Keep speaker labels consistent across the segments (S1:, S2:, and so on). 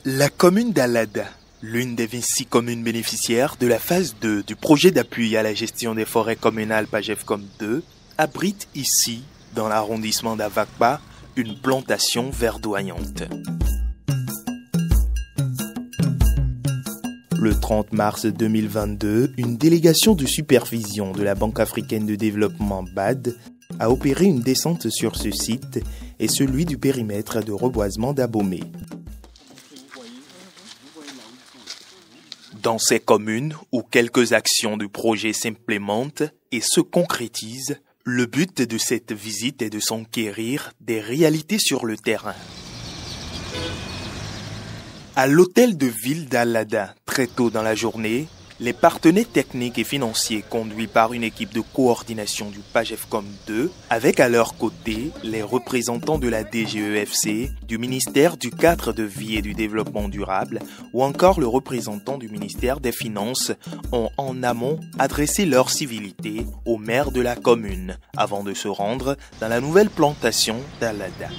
S1: La commune d'Alada, l'une des 26 communes bénéficiaires de la phase 2 du projet d'appui à la gestion des forêts communales PAGEFCOM 2, abrite ici, dans l'arrondissement d'Avakpa, une plantation verdoyante. Le 30 mars 2022, une délégation de supervision de la Banque africaine de développement BAD a opéré une descente sur ce site et celui du périmètre de reboisement d'Abomey. Dans ces communes où quelques actions du projet s'implémentent et se concrétisent, le but de cette visite est de s'enquérir des réalités sur le terrain. À l'hôtel de ville d'Alada, très tôt dans la journée, les partenaires techniques et financiers conduits par une équipe de coordination du PAGEFCOM 2, avec à leur côté les représentants de la DGEFC, du ministère du Cadre de vie et du Développement durable ou encore le représentant du ministère des Finances, ont en amont adressé leur civilité au maire de la commune avant de se rendre dans la nouvelle plantation d'Alada.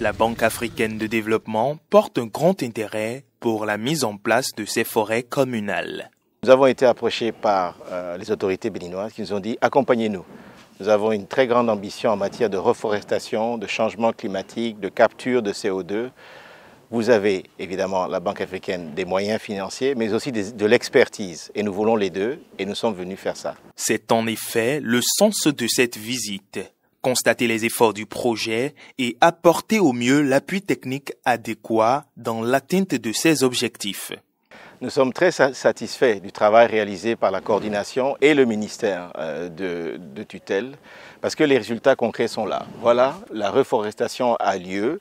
S1: La Banque africaine de développement porte un grand intérêt pour la mise en place de ces forêts communales.
S2: Nous avons été approchés par les autorités béninoises qui nous ont dit « accompagnez-nous ». Nous avons une très grande ambition en matière de reforestation, de changement climatique, de capture de CO2. Vous avez évidemment, la Banque africaine, des moyens financiers, mais aussi de l'expertise. Et nous voulons les deux et nous sommes venus faire ça.
S1: C'est en effet le sens de cette visite. Constater les efforts du projet et apporter au mieux l'appui technique adéquat dans l'atteinte de ses objectifs.
S2: Nous sommes très satisfaits du travail réalisé par la coordination et le ministère de tutelle parce que les résultats concrets sont là. Voilà, la reforestation a lieu,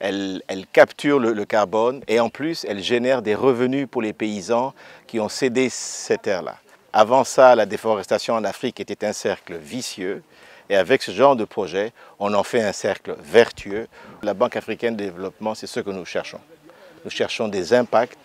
S2: elle capture le carbone et en plus elle génère des revenus pour les paysans qui ont cédé cette terre-là. Avant ça, la déforestation en Afrique était un cercle vicieux. Et avec ce genre de projet, on en fait un cercle vertueux. La Banque africaine de développement, c'est ce que nous cherchons. Nous cherchons des impacts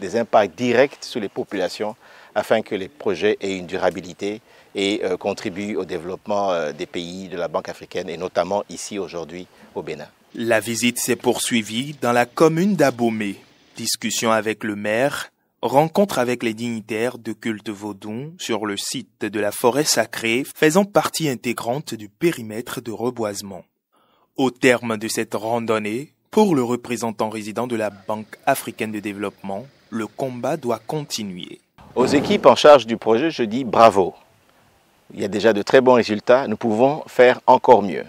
S2: directs sur les populations afin que les projets aient une durabilité et contribuent au développement des pays de la Banque africaine et notamment ici aujourd'hui au Bénin.
S1: La visite s'est poursuivie dans la commune d'Abomey. Discussion avec le maire, rencontre avec les dignitaires de culte vaudou sur le site de la forêt sacrée faisant partie intégrante du périmètre de reboisement. Au terme de cette randonnée, pour le représentant résident de la Banque africaine de développement, le combat doit continuer.
S2: Aux équipes en charge du projet, je dis bravo. Il y a déjà de très bons résultats, nous pouvons faire encore mieux.